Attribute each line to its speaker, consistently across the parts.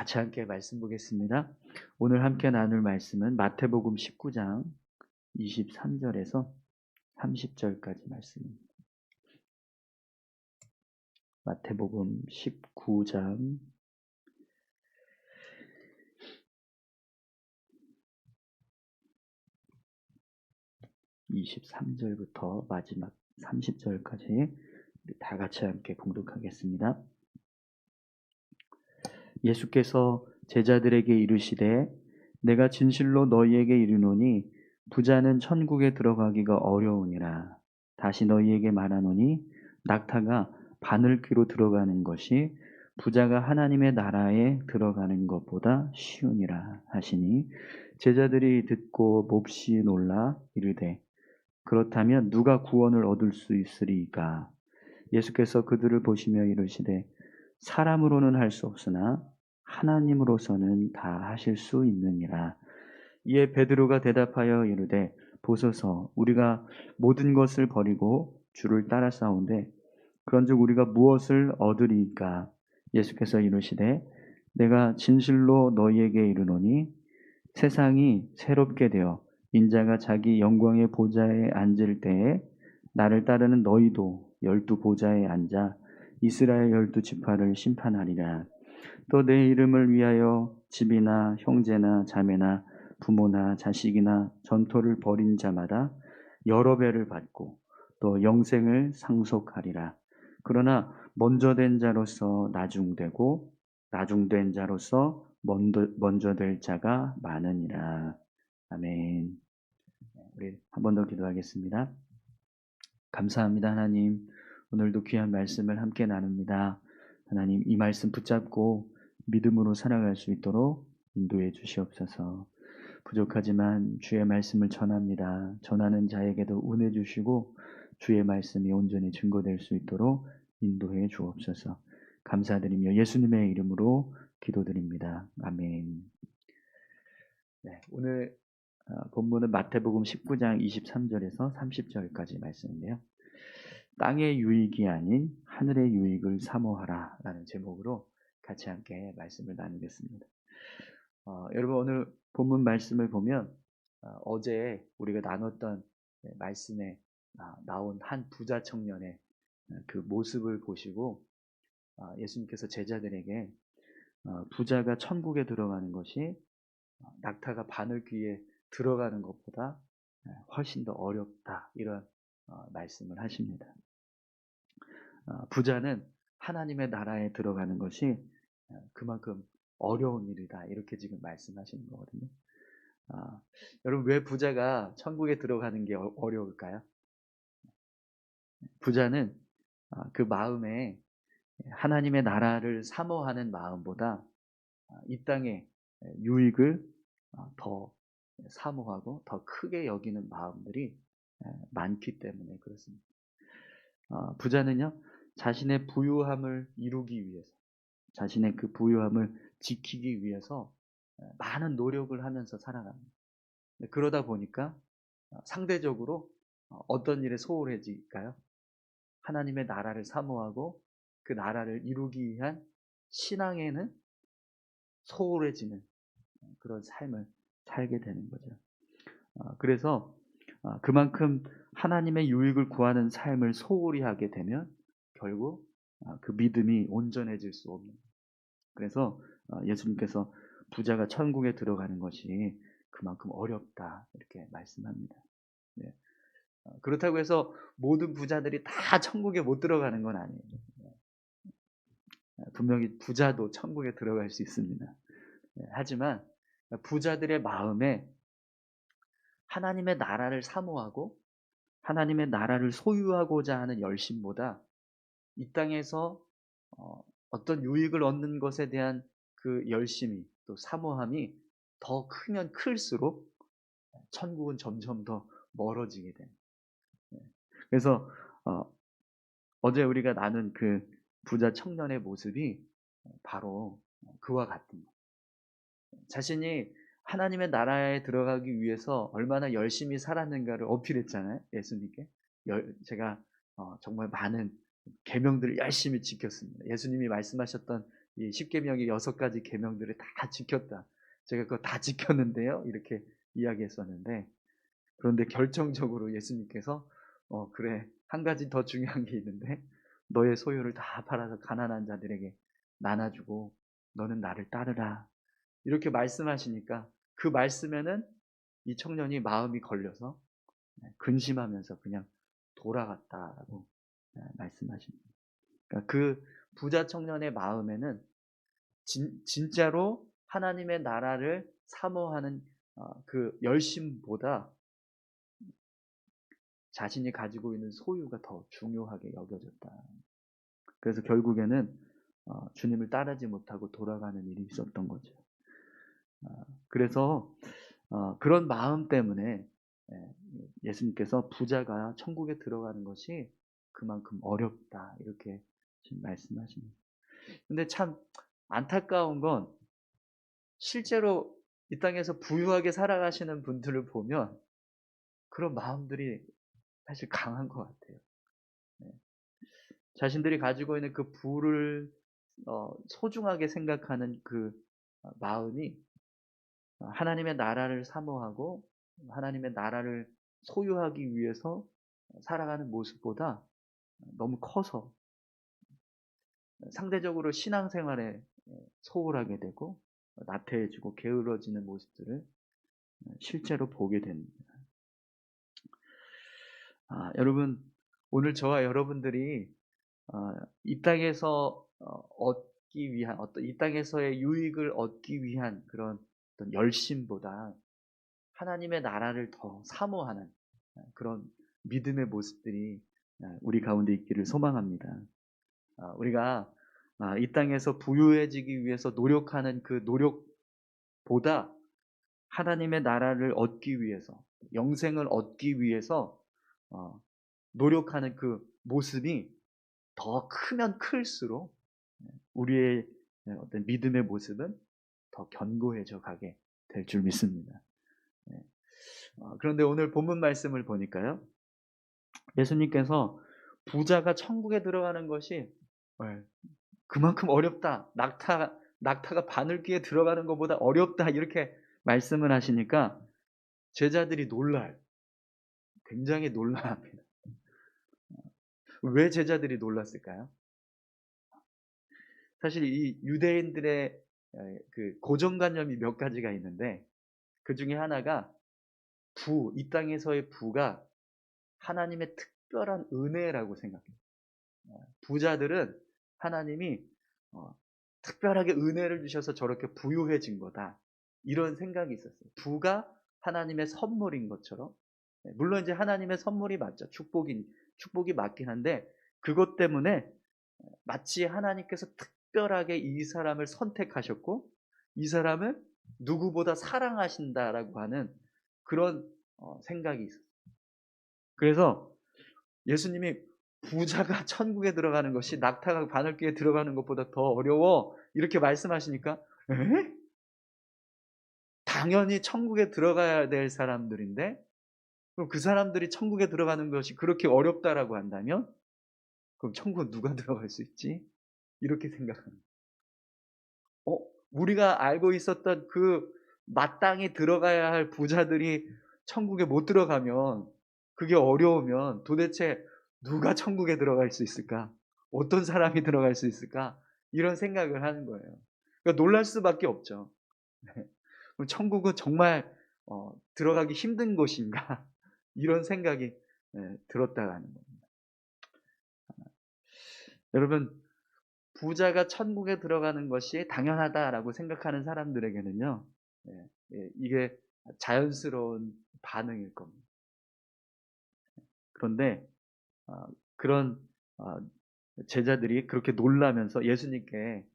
Speaker 1: 같이 함께 말씀 보겠습니다. 오늘 함께 나눌 말씀은 마태복음 19장 23절에서 30절까지 말씀입니다. 마태복음 19장 23절부터 마지막 30절까지 다 같이 함께 봉독하겠습니다. 예수께서 제자들에게 이르시되 내가 진실로 너희에게 이르노니 부자는 천국에 들어가기가 어려우니라. 다시 너희에게 말하노니 낙타가 바늘귀로 들어가는 것이 부자가 하나님의 나라에 들어가는 것보다 쉬우니라 하시니 제자들이 듣고 몹시 놀라 이르되 그렇다면 누가 구원을 얻을 수 있으리까? 예수께서 그들을 보시며 이르시되 사람으로는 할 수 없으나 하나님으로서는 다 하실 수 있느니라. 이에 베드로가 대답하여 이르되 보소서 우리가 모든 것을 버리고 주를 따라싸운데 그런즉 우리가 무엇을 얻으리이까? 예수께서 이르시되 내가 진실로 너희에게 이르노니 세상이 새롭게 되어 인자가 자기 영광의 보좌에 앉을 때에 나를 따르는 너희도 12보좌에 앉아 이스라엘 12지파를 심판하리라. 또 내 이름을 위하여 집이나 형제나 자매나 부모나 자식이나 전토를 벌인 자마다 여러 배를 받고 또 영생을 상속하리라. 그러나 먼저 된 자로서 나중되고 나중된 자로서 먼저 될 자가 많으니라. 아멘. 우리 한 번 더 기도하겠습니다. 감사합니다, 하나님. 오늘도 귀한 말씀을 함께 나눕니다. 하나님, 이 말씀 붙잡고 믿음으로 살아갈 수 있도록 인도해 주시옵소서. 부족하지만 주의 말씀을 전합니다. 전하는 자에게도 은혜 주시고 주의 말씀이 온전히 증거될 수 있도록 인도해 주옵소서. 감사드리며 예수님의 이름으로 기도드립니다. 아멘. 네, 오늘 본문은 마태복음 19장 23절에서 30절까지 말씀인데요. 땅의 유익이 아닌 하늘의 유익을 사모하라 라는 제목으로 같이 함께 말씀을 나누겠습니다. 여러분 오늘 본문 말씀을 보면 어제 우리가 나눴던 말씀에 나온 한 부자 청년의 그 모습을 보시고 예수님께서 제자들에게 부자가 천국에 들어가는 것이 낙타가 바늘귀에 들어가는 것보다 훨씬 더 어렵다 이런 말씀을 하십니다. 부자는 하나님의 나라에 들어가는 것이 그만큼 어려운 일이다 이렇게 지금 말씀하시는 거거든요. 여러분 왜 부자가 천국에 들어가는 게 어려울까요? 부자는 그 마음에 하나님의 나라를 사모하는 마음보다 이 땅의 유익을 더 사모하고 더 크게 여기는 마음들이 많기 때문에 그렇습니다. 부자는요, 자신의 부유함을 이루기 위해서, 자신의 그 부유함을 지키기 위해서 많은 노력을 하면서 살아갑니다. 그러다 보니까 상대적으로 어떤 일에 소홀해질까요? 하나님의 나라를 사모하고 그 나라를 이루기 위한 신앙에는 소홀해지는 그런 삶을 살게 되는 거죠. 그래서 그만큼 하나님의 유익을 구하는 삶을 소홀히 하게 되면 결국 그 믿음이 온전해질 수 없는. 그래서 예수님께서 부자가 천국에 들어가는 것이 그만큼 어렵다 이렇게 말씀합니다. 네. 그렇다고 해서 모든 부자들이 다 천국에 못 들어가는 건 아니에요. 분명히 부자도 천국에 들어갈 수 있습니다. 하지만 부자들의 마음에 하나님의 나라를 사모하고 하나님의 나라를 소유하고자 하는 열심보다 이 땅에서 어떤 유익을 얻는 것에 대한 그 열심이 또 사모함이 더 크면 클수록 천국은 점점 더 멀어지게 됩니다. 그래서 어제 우리가 나눈 그 부자 청년의 모습이 바로 그와 같습니다. 자신이 하나님의 나라에 들어가기 위해서 얼마나 열심히 살았는가를 어필했잖아요. 예수님께. 제가 정말 많은 계명들을 열심히 지켰습니다. 예수님이 말씀하셨던 이 십계명의 6가지 계명들을 다 지켰다. 제가 그거 다 지켰는데요. 이렇게 이야기했었는데, 그런데 결정적으로 예수님께서 그래, 한 가지 더 중요한 게 있는데 너의 소유를 다 팔아서 가난한 자들에게 나눠주고 너는 나를 따르라. 이렇게 말씀하시니까 그 말씀에는 이 청년이 마음이 걸려서 근심하면서 그냥 돌아갔다라고 말씀하십니다. 그러니까 그 부자 청년의 마음에는 진짜로 하나님의 나라를 사모하는 그 열심보다 자신이 가지고 있는 소유가 더 중요하게 여겨졌다. 그래서 결국에는 주님을 따르지 못하고 돌아가는 일이 있었던 거죠. 그래서 그런 마음 때문에 예수님께서 부자가 천국에 들어가는 것이 그만큼 어렵다 이렇게 지금 말씀하십니다. 근데 참 안타까운 건 실제로 이 땅에서 부유하게 살아가시는 분들을 보면 그런 마음들이 사실 강한 것 같아요. 자신들이 가지고 있는 그 부를 소중하게 생각하는 그 마음이 하나님의 나라를 사모하고 하나님의 나라를 소유하기 위해서 살아가는 모습보다 너무 커서 상대적으로 신앙생활에 소홀하게 되고 나태해지고 게으러지는 모습들을 실제로 보게 됩니다. 여러분, 오늘 저와 여러분들이 이 땅에서 얻기 위한 이 땅에서의 유익을 얻기 위한 그런 어떤 열심보다 하나님의 나라를 더 사모하는 그런 믿음의 모습들이 우리 가운데 있기를 소망합니다. 우리가 이 땅에서 부유해지기 위해서 노력하는 그 노력보다 하나님의 나라를 얻기 위해서, 영생을 얻기 위해서 노력하는 그 모습이 더 크면 클수록 우리의 어떤 믿음의 모습은 더 견고해져 가게 될 줄 믿습니다. 그런데 오늘 본문 말씀을 보니까요, 예수님께서 부자가 천국에 들어가는 것이 그만큼 어렵다. 낙타가 바늘귀에 들어가는 것보다 어렵다. 이렇게 말씀을 하시니까 제자들이 놀라요. 굉장히 놀라합니다. 왜 제자들이 놀랐을까요? 사실 이 유대인들의 그 고정관념이 몇 가지가 있는데 그 중에 하나가 이 땅에서의 부가 하나님의 특별한 은혜라고 생각해요. 부자들은 하나님이 특별하게 은혜를 주셔서 저렇게 부유해진 거다. 이런 생각이 있었어요. 부가 하나님의 선물인 것처럼. 물론 이제 하나님의 선물이 맞죠. 축복이 맞긴 한데 그것 때문에 마치 하나님께서 특별하게 이 사람을 선택하셨고 이 사람을 누구보다 사랑하신다라고 하는 그런 생각이 있었어요. 그래서 예수님이 부자가 천국에 들어가는 것이 낙타가 바늘귀에 들어가는 것보다 더 어려워 이렇게 말씀하시니까 에? 당연히 천국에 들어가야 될 사람들인데 그럼 그 사람들이 천국에 들어가는 것이 그렇게 어렵다라고 한다면 그럼 천국은 누가 들어갈 수 있지? 이렇게 생각합니다. 우리가 알고 있었던 그 마땅히 들어가야 할 부자들이 천국에 못 들어가면 그게 어려우면 도대체 누가 천국에 들어갈 수 있을까? 어떤 사람이 들어갈 수 있을까? 이런 생각을 하는 거예요. 그러니까 놀랄 수밖에 없죠. 그럼 천국은 정말 들어가기 힘든 곳인가? 이런 생각이 들었다라는 겁니다. 여러분, 부자가 천국에 들어가는 것이 당연하다라고 생각하는 사람들에게는요, 이게 자연스러운 반응일 겁니다. 그런데 그런 제자들이 그렇게 놀라면서 예수님께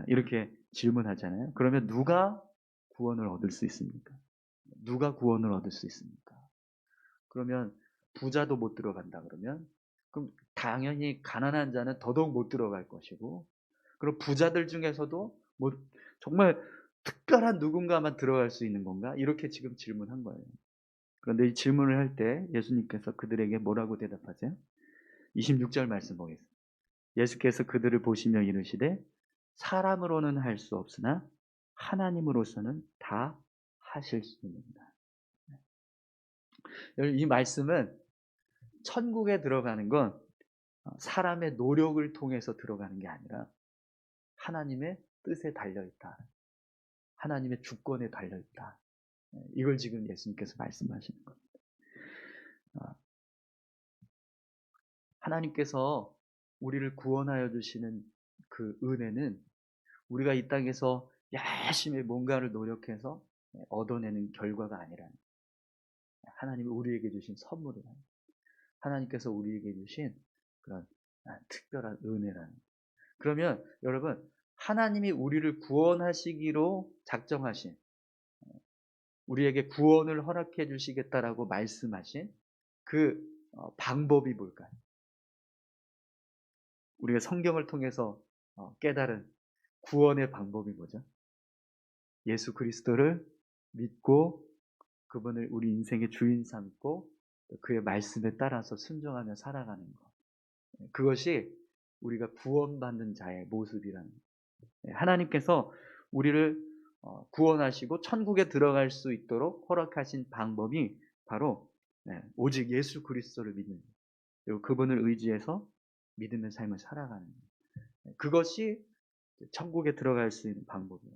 Speaker 1: 이렇게 질문하잖아요. 그러면 누가 구원을 얻을 수 있습니까? 누가 구원을 얻을 수 있습니까? 그러면 부자도 못 들어간다 그러면 그럼 당연히 가난한 자는 더더욱 못 들어갈 것이고 그럼 부자들 중에서도 뭐 정말 특별한 누군가만 들어갈 수 있는 건가? 이렇게 지금 질문한 거예요. 그런데 이 질문을 할 때 예수님께서 그들에게 뭐라고 대답하세요? 26절 말씀 보겠습니다. 예수께서 그들을 보시며 이르시되 사람으로는 할 수 없으나 하나님으로서는 다 하실 수 있느니라. 이 말씀은 천국에 들어가는 건 사람의 노력을 통해서 들어가는 게 아니라 하나님의 뜻에 달려있다. 하나님의 주권에 달려있다. 이걸 지금 예수님께서 말씀하시는 겁니다. 하나님께서 우리를 구원하여 주시는 그 은혜는 우리가 이 땅에서 열심히 뭔가를 노력해서 얻어내는 결과가 아니라 하나님이 우리에게 주신 선물이라. 하나님께서 우리에게 주신 그런 특별한 은혜라는. 그러면 여러분, 하나님이 우리를 구원하시기로 작정하신, 우리에게 구원을 허락해 주시겠다라고 말씀하신 그 방법이 뭘까요? 우리가 성경을 통해서 깨달은 구원의 방법이 뭐죠? 예수 그리스도를 믿고 그분을 우리 인생의 주인 삼고 그의 말씀에 따라서 순종하며 살아가는 것. 그것이 우리가 구원받는 자의 모습이라는 거예요. 하나님께서 우리를 구원하시고 천국에 들어갈 수 있도록 허락하신 방법이 바로 오직 예수 그리스도를 믿는, 그리고 그분을 의지해서 믿음의 삶을 살아가는 거예요. 그것이 천국에 들어갈 수 있는 방법이에요.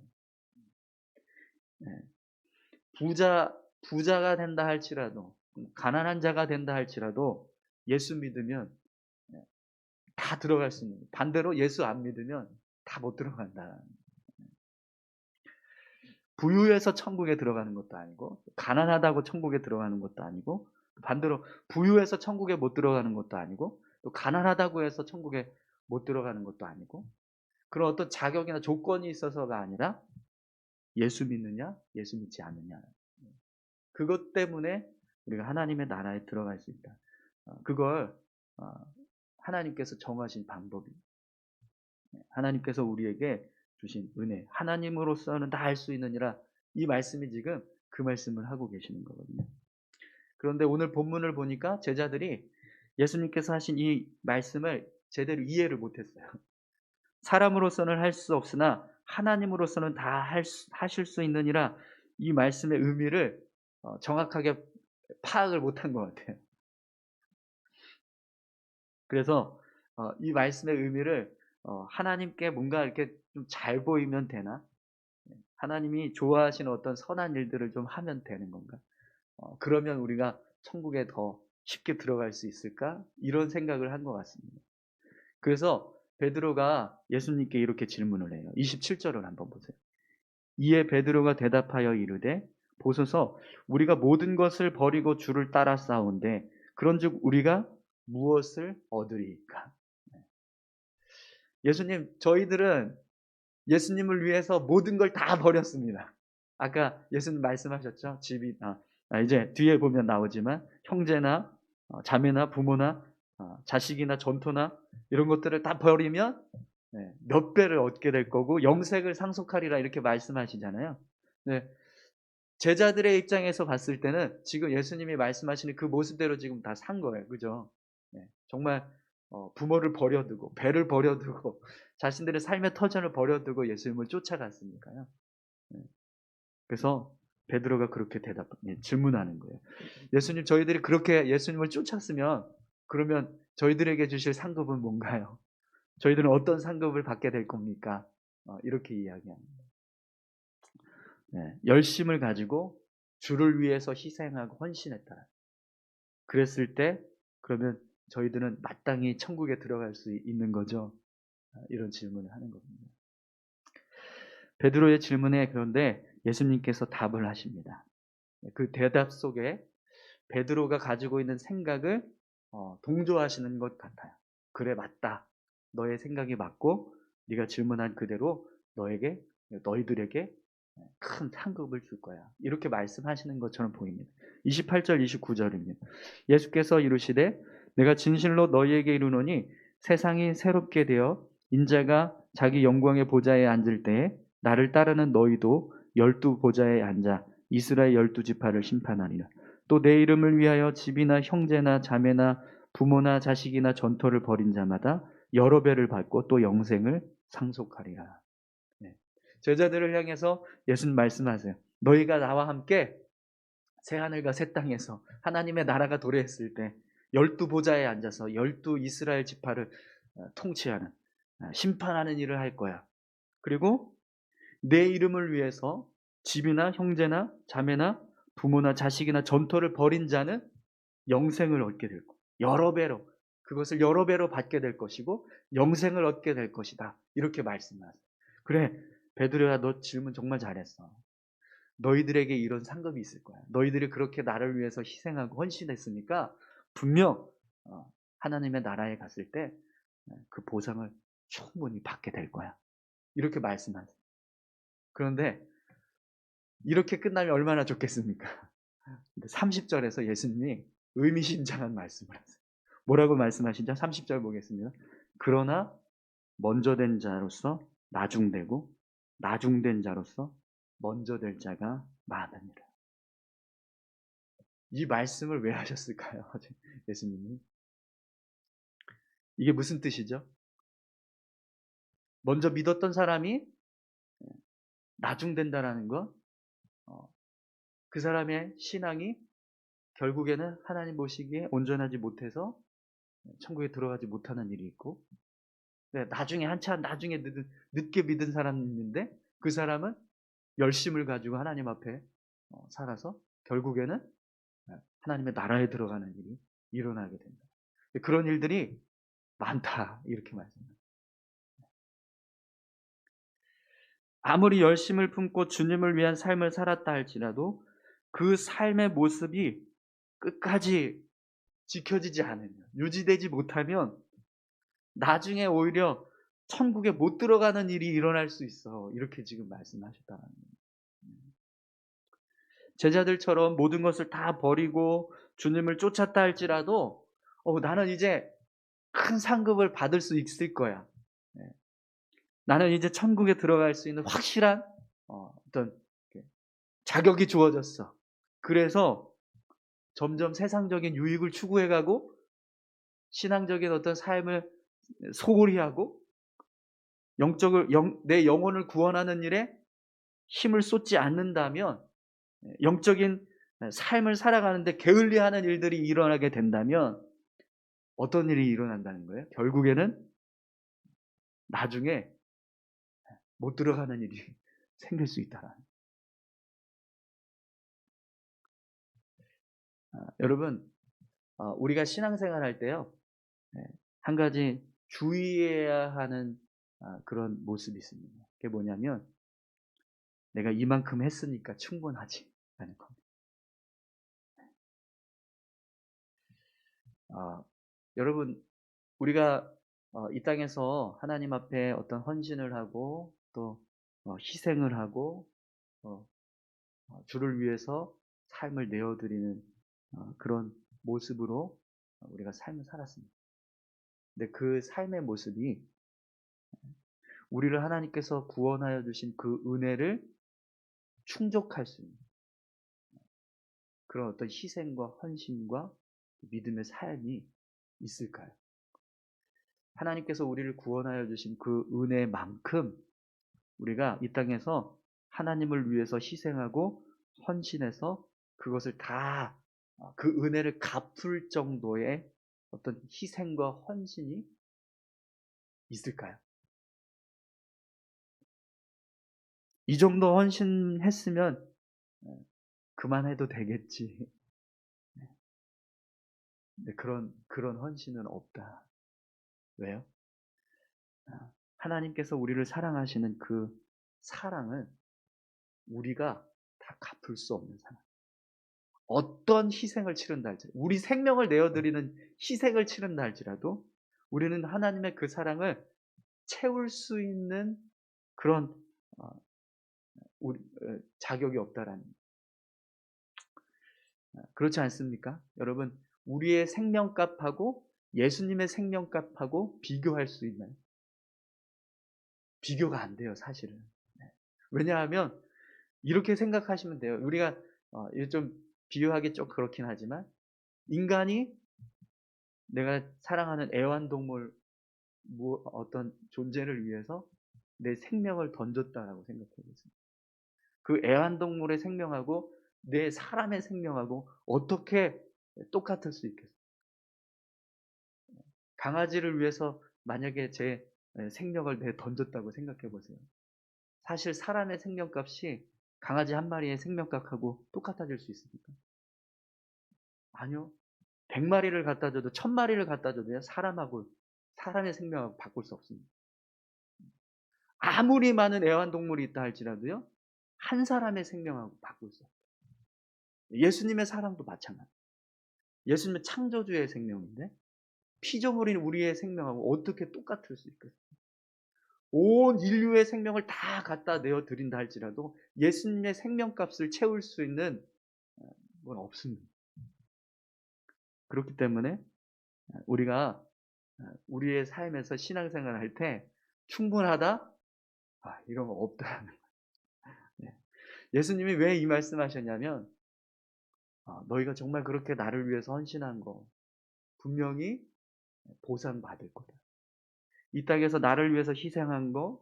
Speaker 1: 부자가 된다 할지라도, 가난한 자가 된다 할지라도 예수 믿으면 다 들어갈 수 있는, 반대로 예수 안 믿으면 다 못 들어간다. 부유해서 천국에 들어가는 것도 아니고, 가난하다고 천국에 들어가는 것도 아니고, 반대로 부유해서 천국에 못 들어가는 것도 아니고, 또 가난하다고 해서 천국에 못 들어가는 것도 아니고, 그런 어떤 자격이나 조건이 있어서가 아니라 예수 믿느냐, 예수 믿지 않느냐. 그것 때문에 우리가 하나님의 나라에 들어갈 수 있다. 그걸 하나님께서 정하신 방법입니다. 하나님께서 우리에게 주신 은혜, 하나님으로서는 다 할 수 있느니라, 이 말씀이 지금 그 말씀을 하고 계시는 거거든요. 그런데 오늘 본문을 보니까 제자들이 예수님께서 하신 이 말씀을 제대로 이해를 못했어요. 사람으로서는 할 수 없으나 하나님으로서는 다 하실 수 있느니라, 이 말씀의 의미를 정확하게 파악을 못한 것 같아요. 그래서 이 말씀의 의미를 하나님께 뭔가 이렇게 좀 잘 보이면 되나? 하나님이 좋아하시는 어떤 선한 일들을 좀 하면 되는 건가? 그러면 우리가 천국에 더 쉽게 들어갈 수 있을까? 이런 생각을 한 것 같습니다. 그래서 베드로가 예수님께 이렇게 질문을 해요. 27절을 한번 보세요. 이에 베드로가 대답하여 이르되 보소서, 우리가 모든 것을 버리고 주를 따라 싸운데 그런즉 우리가 무엇을 얻으리이까? 예수님, 저희들은 예수님을 위해서 모든 걸 다 버렸습니다. 아까 예수님 말씀하셨죠? 집이 이제 뒤에 보면 나오지만 형제나 자매나 부모나 자식이나 전토나 이런 것들을 다 버리면 몇 배를 얻게 될 거고 영생을 상속하리라, 이렇게 말씀하시잖아요. 네. 제자들의 입장에서 봤을 때는 지금 예수님이 말씀하시는 그 모습대로 지금 다 산 거예요. 그죠? 정말 부모를 버려두고 배를 버려두고 자신들의 삶의 터전을 버려두고 예수님을 쫓아갔으니까요. 그래서 베드로가 그렇게 질문하는 거예요. 예수님, 저희들이 그렇게 예수님을 쫓았으면 그러면 저희들에게 주실 상급은 뭔가요? 저희들은 어떤 상급을 받게 될 겁니까? 이렇게 이야기합니다. 열심을 가지고 주를 위해서 희생하고 헌신했다. 그랬을 때 그러면 저희들은 마땅히 천국에 들어갈 수 있는 거죠. 이런 질문을 하는 겁니다. 베드로의 질문에 그런데 예수님께서 답을 하십니다. 그 대답 속에 베드로가 가지고 있는 생각을 동조하시는 것 같아요. 그래, 맞다. 너의 생각이 맞고 네가 질문한 그대로 너희들에게 큰 상급을 줄 거야. 이렇게 말씀하시는 것처럼 보입니다. 28절 29절입니다. 예수께서 이르시되 내가 진실로 너희에게 이르노니 세상이 새롭게 되어 인자가 자기 영광의 보좌에 앉을 때에 나를 따르는 너희도 12 보좌에 앉아 이스라엘 12지파를 심판하리라. 또 내 이름을 위하여 집이나 형제나 자매나 부모나 자식이나 전토를 벌인 자마다 여러 배를 받고 또 영생을 상속하리라. 제자들을 향해서 예수님 말씀하세요. 너희가 나와 함께 새하늘과 새 땅에서 하나님의 나라가 도래했을 때 12보좌에 앉아서 12 이스라엘 지파를 통치하는 심판하는 일을 할 거야. 그리고 내 이름을 위해서 집이나 형제나 자매나 부모나 자식이나 전토를 벌인 자는 영생을 얻게 될 거야. 여러 배로 그것을 여러 배로 받게 될 것이고 영생을 얻게 될 것이다. 이렇게 말씀하세요. 그래, 베드로야, 너 질문 정말 잘했어. 너희들에게 이런 상급이 있을 거야. 너희들이 그렇게 나를 위해서 희생하고 헌신했으니까 분명 하나님의 나라에 갔을 때 그 보상을 충분히 받게 될 거야. 이렇게 말씀하세요. 그런데 이렇게 끝나면 얼마나 좋겠습니까? 30절에서 예수님이 의미심장한 말씀을 하세요. 뭐라고 말씀하시죠? 30절 보겠습니다. 그러나 먼저 된 자로서 나중되고 나중된 자로서 먼저 될 자가 많으니라. 이 말씀을 왜 하셨을까요? 예수님이. 이게 무슨 뜻이죠? 먼저 믿었던 사람이 나중된다라는 것, 그 사람의 신앙이 결국에는 하나님 보시기에 온전하지 못해서 천국에 들어가지 못하는 일이 있고, 나중에 한참 나중에 늦게 믿은 사람이 있는데 그 사람은 열심을 가지고 하나님 앞에 살아서 결국에는 하나님의 나라에 들어가는 일이 일어나게 된다. 그런 일들이 많다, 이렇게 말씀합니다. 아무리 열심을 품고 주님을 위한 삶을 살았다 할지라도 그 삶의 모습이 끝까지 지켜지지 않으면, 유지되지 못하면 나중에 오히려 천국에 못 들어가는 일이 일어날 수 있어. 이렇게 지금 말씀하셨다는 거예요. 제자들처럼 모든 것을 다 버리고 주님을 쫓았다 할지라도 나는 이제 큰 상급을 받을 수 있을 거야. 나는 이제 천국에 들어갈 수 있는 확실한 어떤 자격이 주어졌어. 그래서 점점 세상적인 유익을 추구해가고 신앙적인 어떤 삶을 소홀히 하고 내 영혼을 구원하는 일에 힘을 쏟지 않는다면, 영적인 삶을 살아가는데 게을리하는 일들이 일어나게 된다면 어떤 일이 일어난다는 거예요? 결국에는 나중에 못 들어가는 일이 생길 수 있다. 여러분, 우리가 신앙생활 할 때요, 한 가지 주의해야 하는 그런 모습이 있습니다. 그게 뭐냐면 내가 이만큼 했으니까 충분하지 라는 겁니다. 여러분, 우리가 이 땅에서 하나님 앞에 어떤 헌신을 하고 또 희생을 하고 주를 위해서 삶을 내어드리는 그런 모습으로 우리가 삶을 살았습니다. 근데 그 삶의 모습이 우리를 하나님께서 구원하여 주신 그 은혜를 충족할 수 있는 그런 어떤 희생과 헌신과 믿음의 삶이 있을까요? 하나님께서 우리를 구원하여 주신 그 은혜만큼 우리가 이 땅에서 하나님을 위해서 희생하고 헌신해서 그것을 다 그 은혜를 갚을 정도의 어떤 희생과 헌신이 있을까요? 이 정도 헌신했으면 그만해도 되겠지. 근데 그런 헌신은 없다. 왜요? 하나님께서 우리를 사랑하시는 그 사랑은 우리가 다 갚을 수 없는 사랑. 어떤 희생을 치른다 할지라도, 우리 생명을 내어드리는 희생을 치른다 할지라도 우리는 하나님의 그 사랑을 채울 수 있는 그런 자격이 없다라는, 그렇지 않습니까? 여러분, 우리의 생명값하고 예수님의 생명값하고 비교할 수 있나요? 비교가 안 돼요, 사실은. 왜냐하면 이렇게 생각하시면 돼요. 우리가 이거 좀 비유하기 좀 그렇긴 하지만 인간이 내가 사랑하는 애완동물 어떤 존재를 위해서 내 생명을 던졌다라고 생각해 보세요. 그 애완동물의 생명하고 내 사람의 생명하고 어떻게 똑같을 수 있겠어요? 강아지를 위해서 만약에 제 생명을 던졌다고 생각해 보세요. 사실 사람의 생명값이 강아지 한 마리의 생명값하고 똑같아질 수 있습니까? 아니요. 100마리를 갖다 줘도 1000마리를 갖다 줘도요. 사람의 생명하고 바꿀 수 없습니다. 아무리 많은 애완동물이 있다 할지라도요. 한 사람의 생명하고 바꿀 수 없어요. 예수님의 사랑도 마찬가지예요. 예수님은 창조주의 생명인데 피조물인 우리의 생명하고 어떻게 똑같을 수 있겠어요? 온 인류의 생명을 다 갖다 내어 드린다 할지라도 예수님의 생명값을 채울 수 있는 건 없습니다. 그렇기 때문에 우리가 우리의 삶에서 신앙생활을 할 때 충분하다? 이런 거 없다라는 거예요. 네. 예수님이 왜 이 말씀하셨냐면 너희가 정말 그렇게 나를 위해서 헌신한 거 분명히 보상받을 거다. 이 땅에서 나를 위해서 희생한 거,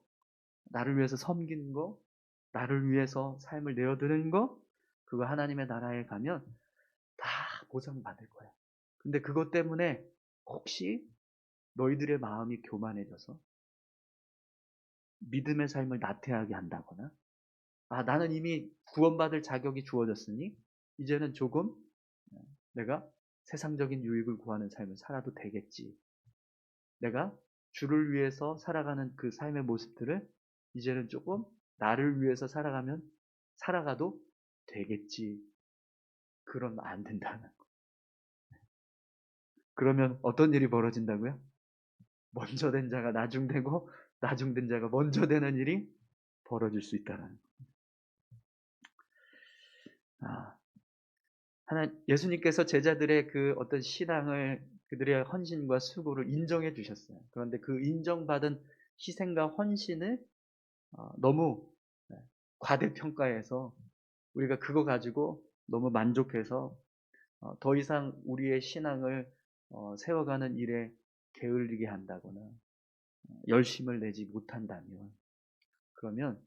Speaker 1: 나를 위해서 섬긴 거, 나를 위해서 삶을 내어드는 거, 그거 하나님의 나라에 가면 다 보상받을 거야. 근데 그것 때문에 혹시 너희들의 마음이 교만해져서 믿음의 삶을 나태하게 한다거나, 나는 이미 구원받을 자격이 주어졌으니 이제는 조금 내가 세상적인 유익을 구하는 삶을 살아도 되겠지. 내가 주를 위해서 살아가는 그 삶의 모습들을 이제는 조금 나를 위해서 살아가도 되겠지. 그러면 안 된다는 거. 그러면 어떤 일이 벌어진다고요? 먼저 된 자가 나중되고 나중된 자가 먼저 되는 일이 벌어질 수 있다는 거. 예수님께서 제자들의 그 어떤 신앙을 그들의 헌신과 수고를 인정해 주셨어요. 그런데 그 인정받은 희생과 헌신을 너무 과대평가해서 우리가 그거 가지고 너무 만족해서 더 이상 우리의 신앙을 세워가는 일에 게을리게 한다거나 열심을 내지 못한다면 그러면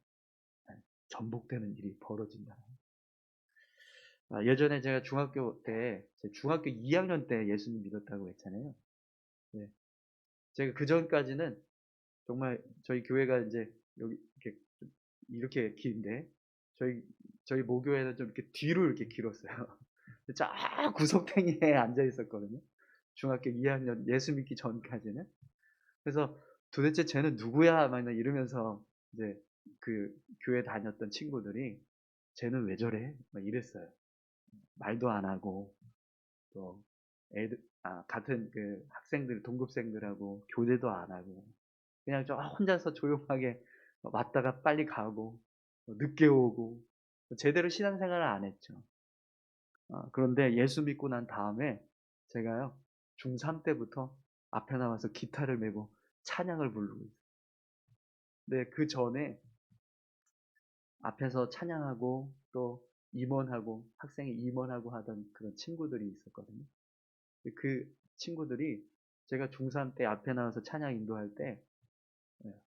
Speaker 1: 전복되는 일이 벌어진다. 예전에 제가 중학교 2학년 때 예수님 믿었다고 했잖아요. 네. 제가 그 전까지는 정말 저희 교회가 이제 여기 이렇게 긴데 저희 모교회는 좀 이렇게 뒤로 이렇게 길었어요. 저 구석탱이에 앉아 있었거든요. 중학교 2학년 예수 믿기 전까지는. 그래서 도대체 쟤는 누구야? 막 이러면서 이제 그 교회 다녔던 친구들이 쟤는 왜 저래? 막 이랬어요. 말도 안 하고 또 같은 그 학생들 동급생들하고 교대도 안 하고 그냥 저 혼자서 조용하게 왔다가 빨리 가고 늦게 오고 제대로 신앙생활을 안 했죠. 그런데 예수 믿고 난 다음에 제가요 중3 때부터 앞에 나와서 기타를 메고 찬양을 부르고 있어요. 근데 그 전에 앞에서 찬양하고 또 임원하고 학생이 임원하고 하던 그런 친구들이 있었거든요. 그 친구들이 제가 중3 때 앞에 나와서 찬양 인도할 때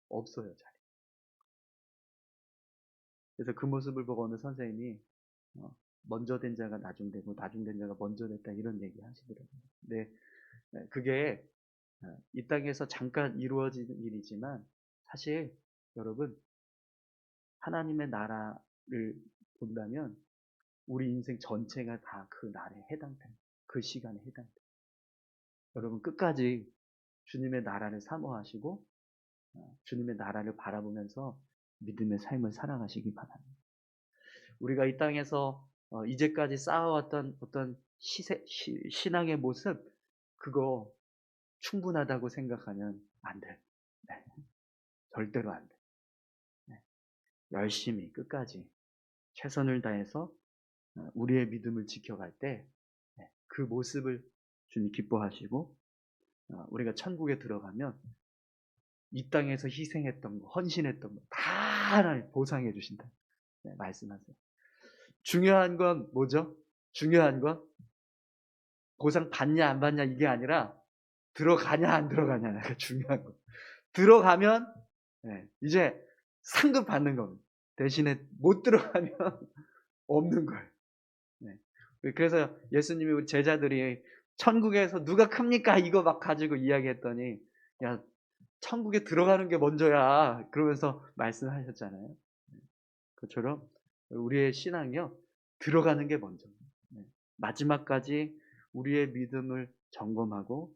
Speaker 1: 없어요 자리. 그래서 그 모습을 보고 어느 선생님이 먼저 된 자가 나중되고 나중된 자가 먼저 됐다 이런 얘기 하시더라고요. 근데 그게 이 땅에서 잠깐 이루어지는 일이지만 사실 여러분 하나님의 나라를 본다면 우리 인생 전체가 다 그 날에 해당됩니다. 그 시간에 해당됩니다. 여러분 끝까지 주님의 나라를 사모하시고 주님의 나라를 바라보면서 믿음의 삶을 살아가시기 바랍니다. 우리가 이 땅에서 이제까지 쌓아왔던 어떤 신앙의 모습 그거 충분하다고 생각하면 안 돼. 네. 절대로 안 돼. 네. 열심히 끝까지 최선을 다해서 우리의 믿음을 지켜갈 때 그 모습을 주님 기뻐하시고 우리가 천국에 들어가면 이 땅에서 희생했던 거, 헌신했던 거 다 하나님 보상해 주신다. 네, 말씀하세요. 중요한 건 뭐죠? 중요한 건 보상 받냐 안 받냐 이게 아니라 들어가냐 안 들어가냐가 중요한 거. 들어가면 이제 상급 받는 겁니다. 대신에 못 들어가면 없는 거예요. 네. 그래서 예수님이 우리 제자들이 천국에서 누가 큽니까? 이거 막 가지고 이야기했더니 야, 천국에 들어가는 게 먼저야. 그러면서 말씀하셨잖아요. 그처럼 우리의 신앙이요. 들어가는 게 먼저. 네. 마지막까지 우리의 믿음을 점검하고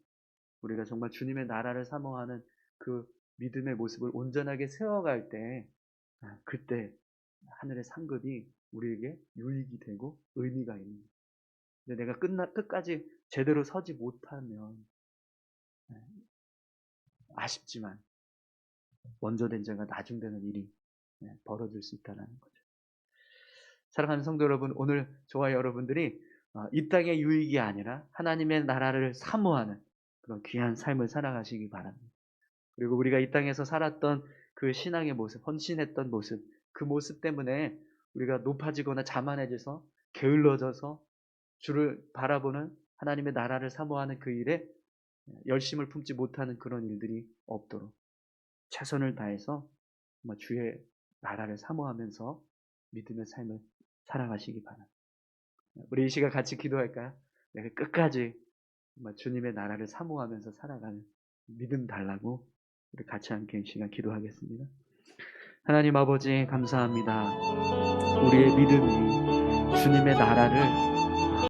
Speaker 1: 우리가 정말 주님의 나라를 사모하는 그 믿음의 모습을 온전하게 세워갈 때 그때 하늘의 상급이 우리에게 유익이 되고 의미가 있는 거예요. 근데 내가 끝까지 제대로 서지 못하면 아쉽지만 먼저 된 자가 나중 되는 일이 벌어질 수 있다는 거죠. 사랑하는 성도 여러분, 오늘 저와 여러분들이 이 땅의 유익이 아니라 하나님의 나라를 사모하는 그런 귀한 삶을 살아가시기 바랍니다. 그리고 우리가 이 땅에서 살았던 그 신앙의 모습, 헌신했던 모습, 그 모습 때문에 우리가 높아지거나 자만해져서 게을러져서 주를 바라보는 하나님의 나라를 사모하는 그 일에 열심을 품지 못하는 그런 일들이 없도록 최선을 다해서 주의 나라를 사모하면서 믿음의 삶을 살아가시기 바랍니다. 우리 이 시간 같이 기도할까요? 내가 끝까지 주님의 나라를 사모하면서 살아가는 믿음 달라고 우리 같이 함께 이 시간 기도하겠습니다. 하나님 아버지 감사합니다. 우리의 믿음이 주님의 나라를